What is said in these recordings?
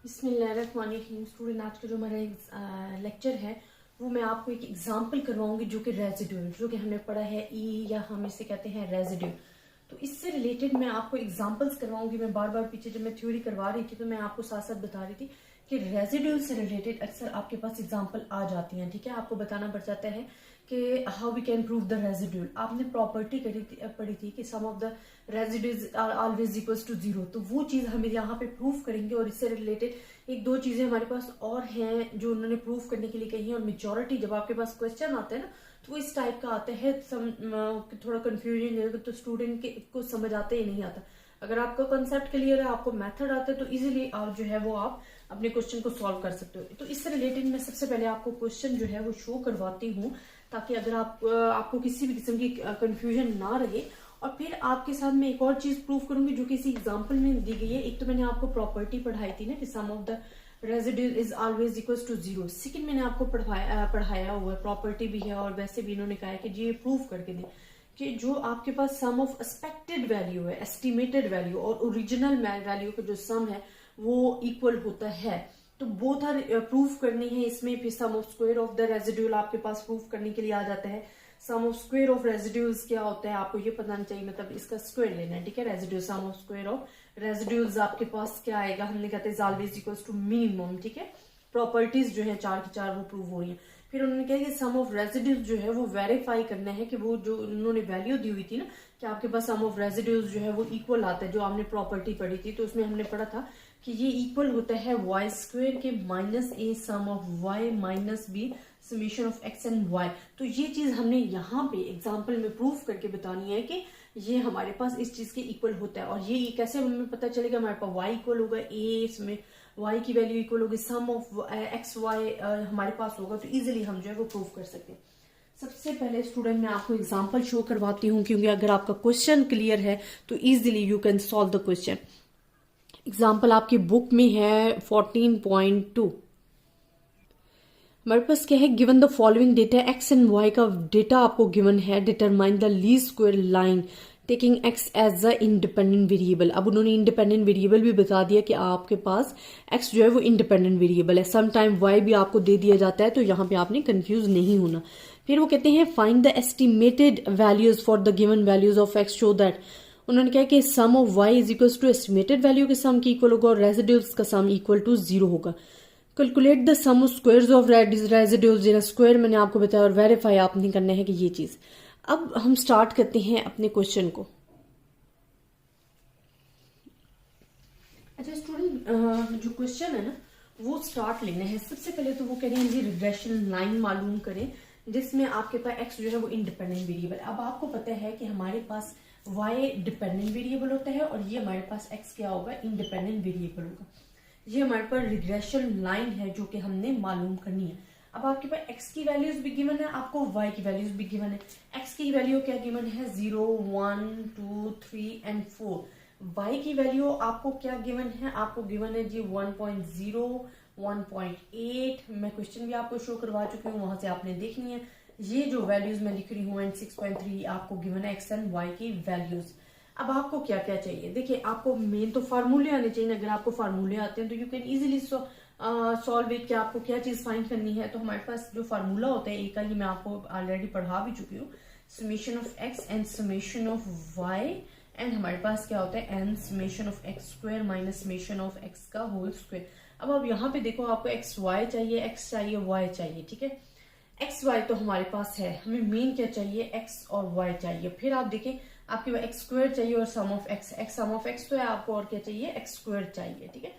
बिस्मिल्लाहिर्रहमानिर्रहीम। स्टूडेंट, आज का जो हमारा लेक्चर है वो मैं आपको एक एग्जांपल करवाऊंगी जो कि रेजिड्यूल, जो कि हमने पढ़ा है ई या हम इसे कहते हैं रेजिड्यू। तो इससे रिलेटेड मैं आपको एग्जांपल्स करवाऊंगी। मैं बार बार पीछे जब मैं थ्योरी करवा रही थी तो मैं आपको साथ साथ बता रही थी कि रेजिड्यूल से रिलेटेड अक्सर आपके पास एग्जांपल आ जाती हैं। ठीक है, आपको बताना पड़ जाता है कि how we can prove the residual. आपने प्रॉपर्टी पढ़ी थी कि sum of the residues are always equals to zero, तो वो चीज हमें यहाँ पे प्रूव करेंगे। और इससे रिलेटेड एक दो चीजें हमारे पास और हैं जो उन्होंने प्रूव करने के लिए कही है। और मेजोरिटी जब आपके पास क्वेश्चन आते हैं ना तो वो इस टाइप का आता है, थोड़ा कंफ्यूजन तो स्टूडेंट को समझ आते ही नहीं आता। अगर आपका कंसेप्ट क्लियर है, आपको मेथड आता है, तो इजीली आप जो है वो आप अपने क्वेश्चन को सॉल्व कर सकते हो। तो इससे रिलेटेड मैं सबसे पहले आपको क्वेश्चन जो है वो शो करवाती हूँ, ताकि अगर आपको किसी भी किस्म की कंफ्यूजन ना रहे। और फिर आपके साथ मैं एक और चीज प्रूव करूंगी जो कि इसी एग्जांपल में दी गई है। एक तो मैंने आपको प्रॉपर्टी पढ़ाई थी ना कि sum of the residue is always equals to zero. Second मैंने आपको पढ़ाया हुआ है, प्रॉपर्टी भी है और वैसे भी इन्होंने कहा है कि जी ये प्रूव करके दें कि जो आपके पास सम ऑफ एक्सपेक्टेड वैल्यू है, एस्टिमेटेड वैल्यू और ओरिजिनल वैल्यू का जो सम है वो इक्वल होता है। तो बोथ आर प्रूफ करनी है इसमें। फिर sum of square of the residual आपके पास प्रूफ करने के लिए आ जाता है। Sum of square of residuals क्या होता है आपको ये पता नहीं चाहिए, मतलब इसका स्क्वायर लेना है। ठीक है, residue sum of square of residuals आपके पास क्या आएगा, हमने कहते हैं ऑलवेज इक्वल्स टू मिनिमम। ठीक है, प्रॉपर्टीज जो है चार की चार वो प्रूव हो रही है। फिर उन्होंने कहा कि सम ऑफ रेजिड्यूज जो है वो वेरीफाई करना है कि वो जो उन्होंने वैल्यू दी हुई थी ना कि आपके पास सम ऑफ रेजिड्यूज जो है वो इक्वल आता है। जो आपने प्रॉपर्टी पढ़ी थी तो उसमें हमने पढ़ा था कि ये इक्वल होता है वाई स्क्वेयर के minus a sum of y minus b summation of x and y. तो ये चीज हमने यहाँ पे एग्जाम्पल में प्रूफ करके बतानी है कि ये हमारे पास इस चीज के इक्वल होता है। और ये कैसे हमें पता चलेगा, हमारे पास वाई इक्वल होगा ए, इसमें वाई की वैल्यू इक्वल होगी सम ऑफ एक्स वाई हमारे पास होगा, तो इजिली हम जो है वो प्रूफ कर सकते हैं। सबसे पहले स्टूडेंट मैं आपको एग्जाम्पल शो करवाती हूँ, क्योंकि अगर आपका क्वेश्चन क्लियर है तो easily you can solve the question. Example आपकी बुक में है 14.2। हमारे पास क्या है, given the following data x and y का डेटा आपको गिवन है। Determine the least square line taking x as a independent variable. अब उन्होंने इंडिपेंडेंट वेरिएबल भी बता दिया कि आपके पास एक्स जो है वो इंडिपेंडेंट वेरिएबल है। सम टाइम वाई भी आपको दे दिया जाता है, तो यहाँ पे आपने कंफ्यूज नहीं होना। फिर वो कहते हैं find the estimated values for the given values of x, show that. उन्होंने कहा कि sum of y is equal to estimated value के सम की इक्वल होगा और रेजिड्यूल्स का सम इक्वल टू जीरो होगा। Calculate the sum of squares of residuals in square मैंने आपको बताया, और वेरीफाई आपने करना है कि ये चीज। अब हम स्टार्ट करते हैं अपने क्वेश्चन को। अच्छा स्टूडेंट, जो क्वेश्चन है ना वो स्टार्ट लेना है। सबसे पहले तो वो कह रहे हैं जी रिग्रेशन लाइन मालूम करें जिसमें आपके पास एक्स जो है वो इंडिपेंडेंट वेरिएबल। अब आपको पता है कि हमारे पास वाई डिपेंडेंट वेरिएबल होता है और ये हमारे पास एक्स क्या होगा, इंडिपेंडेंट वेरिएबल होगा। ये हमारे पास रिग्रेशन लाइन है जो कि हमने मालूम करनी है। अब आपके पास एक्स की वैल्यूज भी गिवन है, आपको वाई की वैल्यूज भी गिवन है। एक्स की वैल्यू क्या गिवन है, 0, 1, 2, 3 एंड 4। वाई की वैल्यू आपको क्या गिवन है, आपको गिवन है जी 1.0, 1.8। मैं क्वेश्चन भी आपको शो करवा चुकी हूँ, वहां से आपने देखनी है। ये जो वैल्यूज मैं लिख रही हूँ एंड 6.3 आपको गिवन है एक्स एंड वाई की वैल्यूज। अब आपको क्या क्या चाहिए, देखिए आपको मेन तो फार्मूले आने चाहिए। अगर आपको फार्मूले आते हैं तो you can easily solve it. कि आपको क्या चीज फाइंड करनी है, तो हमारे पास जो फार्मूला होता है एक का, ये मैं आपको ऑलरेडी पढ़ा भी चुकी हूँ, summation of x and summation of y. And हमारे पास क्या होता है, n summation of x square minus summation of x का होल स्क्वायर। अब आप यहाँ पे देखो, आपको एक्स वाई चाहिए, एक्स चाहिए, वाई चाहिए। ठीक है, एक्स वाई तो हमारे पास है, हमें मेन क्या चाहिए, एक्स और वाई चाहिए। फिर आप देखें आपके पास एक्स स्क्वायर चाहिए और sum of x, x sum of x तो है, आपको और क्या चाहिए, एक्स स्क्वायर चाहिए। ठीक है,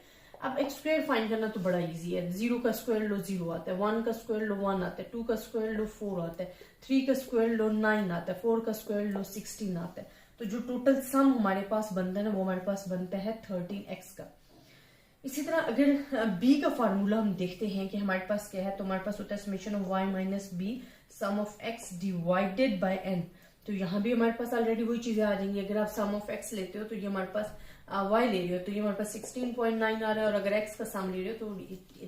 अब एक्स स्क्वायर फाइंड करना तो बड़ा इजी है। 0 का स्क्वायर लो 0 आता है, 1 का स्क्वायर लो 1 आता है, 2 का स्क्वायर लो 4 आता है, 3 का स्क्वायर लो 9 आता है, 4 का स्क्वायर लो 16 आता है। तो जो टोटल सम हमारे पास बनता है ना वो हमारे पास बनता है 13x का। इसी तरह अगर b का फार्मूला हम देखते हैं कि हमारे पास क्या है, तो हमारे पास होता है summation of y minus b sum of x divided by n। तो यहाँ भी हमारे पास ऑलरेडी वही चीजें आ जाएंगी। अगर आप सम ऑफ x लेते हो तो ये हमारे पास y ले रहे हो तो ये हमारे पास 16.9 आ रहा है, और अगर x का सम ले रहे हो तो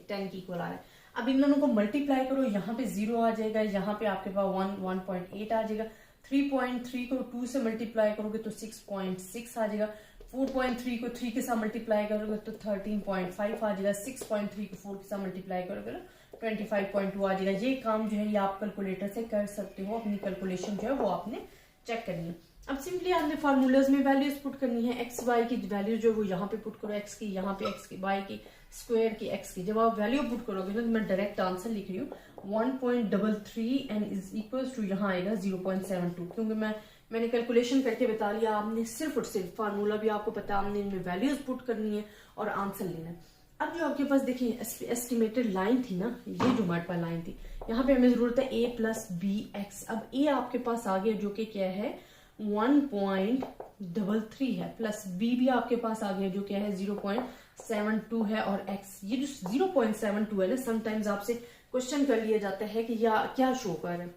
10 की इक्वल आ रहा है। अब इन दोनों को मल्टीप्लाई करो, यहाँ पे 0 आ जाएगा, यहाँ पे आपके पास 1.8 आ जाएगा। 3.3 को 2 से मल्टीप्लाई करोगे तो 6.6 आ जाएगा। 4.3 को 3 के साथ मल्टीप्लाई करोगे तो 13.5 आ जाएगा। 6.3 को 4 के साथ मल्टीप्लाई करोगे तो 25.2 आ जाएगा। ये काम जो है ये आप कैलकुलेटर से कर सकते हो, अपनी कैलकुलेशन जो है वो आपने चेक करनी है। अब सिंपली आपने फार्मूलाज में वैल्यूज पुट करनी है। एक्स वाई की वैल्यू जो वो यहाँ पे पुट करो, एक्स की यहाँ पे, एक्स की वाई की, स्क्वायर की, एक्स की। जब आप वैल्यू पुट करोगे तो मैं डायरेक्ट आंसर लिख रही हूँ 1.33 एंड इज इक्वल टू यहाँ आएगा 0.72, क्योंकि मैंने कैलकुलेशन करके बता लिया। आपने सिर्फ और सिर्फ फार्मूला भी आपको पता, आपने इनमें वैल्यूज पुट करनी है और आंसर लेना है। अब जो आपके पास देखिए एस्टिमेटेड लाइन थी ना, ये जो हमारे पास लाइन थी, यहाँ पे हमें जरूरत है a प्लस बी एक्स। अब a आपके पास आ गया जो कि क्या है 1.33 है, प्लस b भी आपके पास आ गया जो क्या है 0.72 है, और x ये जो 0.72 है ना, समटाइम्स आपसे क्वेश्चन कर लिया जाता है कि या क्या शो कर रहा है।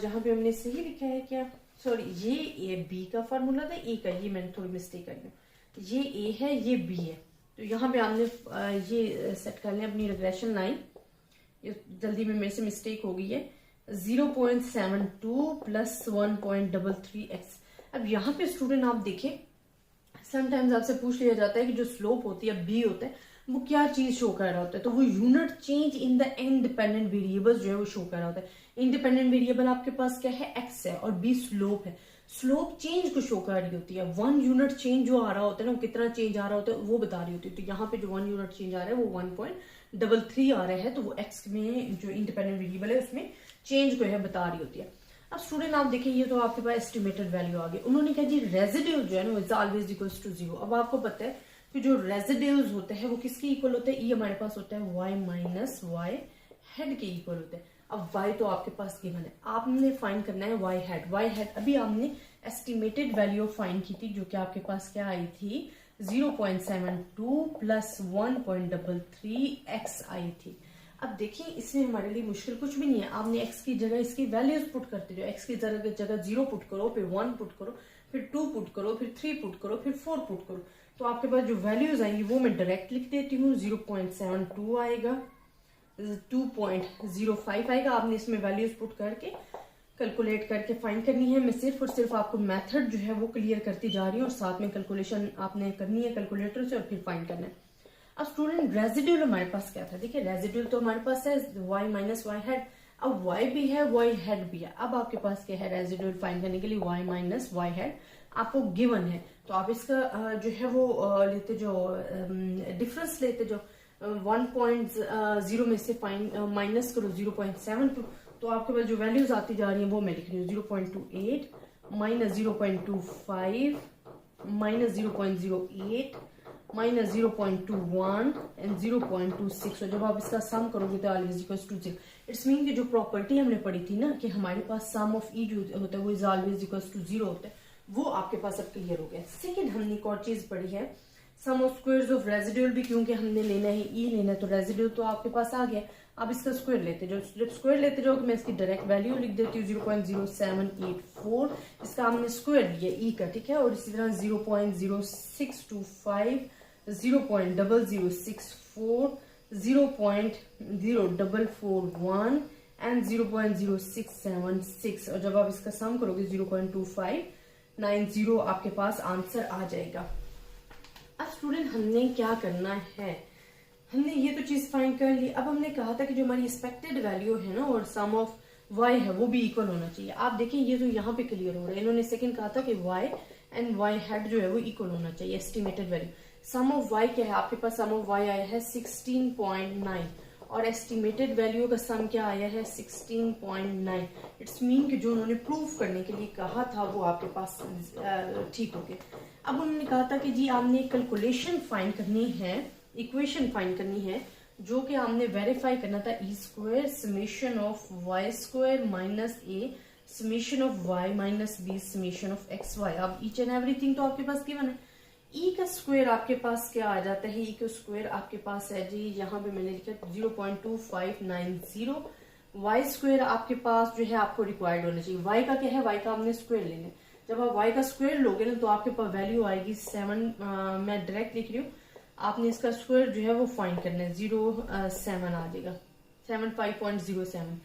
यहाँ पे हमने सही लिखा है क्या, सॉरी ये b का फार्मूला था, a का, ये मैंने थोड़ी मिस्टेक कर दी। ये a है, ये b है, तो यहाँ पे आपने ये सेट कर लें अपनी रिग्रेशन लाइन। ये जल्दी में मेरे से मिस्टेक हो गई है। 0.72 प्लस 1.33x। अब यहाँ पे स्टूडेंट आप देखें, समटाइम्स आपसे पूछ लिया जाता है कि जो स्लोप होती है b होता है वो क्या चीज शो कर रहा होता है, तो वो unit change in the independent variables जो है वो शो कर रहा होता है। इंडिपेंडेंट वेरिएबल आपके पास क्या है, x है, और b स्लोप है। स्लोप चेंज को शो कर रही होती है। 1 यूनिट चेंज जो आ रहा होता है ना, वो कितना चेंज आ रहा होता है वो बता रही होती है। तो यहाँ पे जो 1 यूनिट चेंज आ रहा है वो 1.33 आ रहा है, तो वो x में जो इंडिपेंडेंट वेरिएबल है उसमें चेंज को है बता रही होती है। अब स्टूडेंट आप देखिए, ये तो आपके पास एस्टिमेटेड वैल्यू आ गई। उन्होंने कहा जी रेजिड्यू जो है ना इज ऑलवेज इक्वल्स टू 0। अब आपको पता है कि जो रेजिड्यूज होते हैं वो किसके इक्वल होते हैं, ये हमारे पास होता है y माइनस वाई हेड के इक्वल होते हैं। अब y तो आपके पास गिवन है, आपने फाइंड करना है y हेड। y हेड अभी आपने एस्टिमेटेड वैल्यू फाइंड की थी जो कि आपके पास क्या आई थी 0.72 प्लस 1.33x आई थी। अब देखिए इसमें हमारे लिए मुश्किल कुछ भी नहीं है। आपने x की जगह इसकी वैल्यूज पुट करते जाओ। x की जगह 0 पुट करो, फिर 1 पुट करो, फिर 2 पुट करो, फिर 3 पुट करो, फिर 4 पुट करो, तो आपके पास जो वैल्यूज आएंगी वो मैं डायरेक्ट लिख देती हूँ। 0.72 आएगा, 2.05 आएगा। आपने इसमें वैल्यूज पुट करके कैलकुलेट करके फाइंड करनी है। मैं सिर्फ और सिर्फ आपको मेथड जो है वो क्लियर करती जा रही हूँ, और साथ में कैलकुलेशन आपने करनी है कैलकुलेटर से और फिर फाइंड करना है। अब स्टूडेंट रेजिड्यूल हमारे पास क्या था, देखिए रेजिड्यूल तो हमारे पास है y माइनस वाई हेड। अब y भी है, y हेड भी है। अब आपके पास क्या है, रेजिड्यूल फाइंड करने के लिए y माइनस वाई हेड आपको गिवन है, तो आप इसका जो है वो लेते जो डिफरेंस लेते जो 1.0 में से माइनस करो 0.72, तो आपके पास जो वैल्यूज आती जा रही है वो मैं लिख रही हूँ 0.28 माइनस 0.25 माइनस 0.08 माइनस 0.21 एंड 0.26। और जब आप इसका सम करोगे तो always equals to 0। It's mean कि जो प्रॉपर्टी हमने पढ़ी थी ना कि हमारे पास सम ऑफ ई जो होता है वो इज ऑलवेज इक्वल्स टू 0 होता है, वो आपके पास अब क्लियर हो गया। सेकंड हमने एक और चीज पढ़ी है sum of squares of residual भी, क्योंकि हमने लेना है ई लेना है, तो रेजिड्यूल तो आपके पास आ गया। अब इसका स्क्वायर लेते जाओ, जब स्क्वायर लेते जाओ मैं इसकी डायरेक्ट वैल्यू लिख देती हूँ 0.0784। इसका हमने स्क्वायर लिया ई का, ठीक है, और इसी तरह 0.0625 0.0064 0.0441 एंड 0.0676। और जब आप इसका सम करोगे 0.2590 आपके पास आंसर आ जाएगा। अब स्टूडेंट हमने क्या करना है, हमने ये तो चीज फाइंड कर ली। अब हमने कहा था कि जो हमारी एक्सपेक्टेड वैल्यू है ना और सम ऑफ y है वो भी इक्वल होना चाहिए। आप देखें ये तो यहाँ पे क्लियर हो रहा है। इन्होंने सेकंड कहा था कि y एंड y हेड जो है वो इक्वल होना चाहिए estimated value. Sum of y क्या है, आपके पास सम ऑफ y आया है 16.9 और एस्टिमेटेड वैल्यू का सम क्या आया है 16.9। इट्स मीन कि जो उन्होंने प्रूफ करने के लिए कहा था वो आपके पास ठीक हो गया। अब उन्होंने कहा था कि जी आपने कैलकुलेशन फाइंड करनी है, इक्वेशन फाइंड करनी है, जो कि हमने वेरीफाई करना था e square summation of y square minus a summation of y minus b summation of x y. अब ईच एंड एवरीथिंग तो आपके पास गिवन है। ई का स्क्वायर आपके पास क्या आ जाता है, ई का स्क्वायर आपके पास है जी यहाँ पे मैंने लिखा 0.2590। वाई स्क्वायर आपके पास जो है आपको रिक्वायर्ड होना चाहिए। वाई का क्या है, वाई का आपने स्क्वायर लेना है। जब आप वाई का स्क्वायर लोगे ना तो आपके पास वैल्यू आएगी 7। मैं डायरेक्ट लिख रही हूँ, आपने इसका स्क्वायर जो है वो फाइंड करना है 07 आ जाएगा 75.07।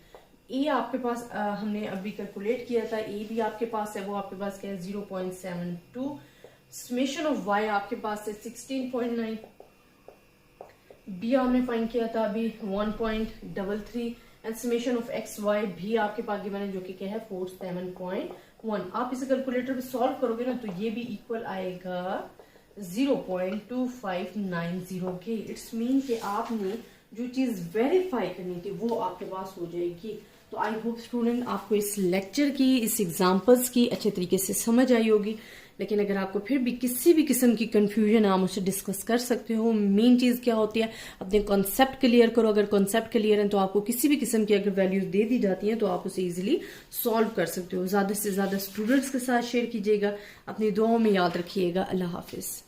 ए आपके पास हमने अभी कैलकुलेट किया था, ए भी आपके पास है, वो आपके पास क्या है 0.72 समेशन ऑफ y आपके पास है 16.9, b आपने फाइंड किया था अभी 1.33 and summation of x y भी आपके पास गिवन है जो कि क्या है 47.1। आप इसे कैलकुलेटर पे सॉल्व करोगे ना तो ये भी इक्वल आएगा 0.2590 के। इट्स मीन कि आपने जो चीज वेरीफाई करनी थी वो आपके पास हो जाएगी। तो आई होप स्टूडेंट आपको इस लेक्चर की, इस एग्जांपल्स की अच्छे तरीके से समझ आई होगी। लेकिन अगर आपको फिर भी किसी भी किस्म की कंफ्यूजन आप मुझसे डिस्कस कर सकते हो। मेन चीज क्या होती है, अपने कॉन्सेप्ट क्लियर करो। अगर कॉन्सेप्ट क्लियर है तो आपको किसी भी किस्म की अगर वैल्यूज दे दी जाती हैं तो आप उसे इजीली सॉल्व कर सकते हो। ज्यादा से ज्यादा स्टूडेंट्स के साथ शेयर कीजिएगा। अपनी दुआओं में याद रखिएगा। अल्लाह हाफिज।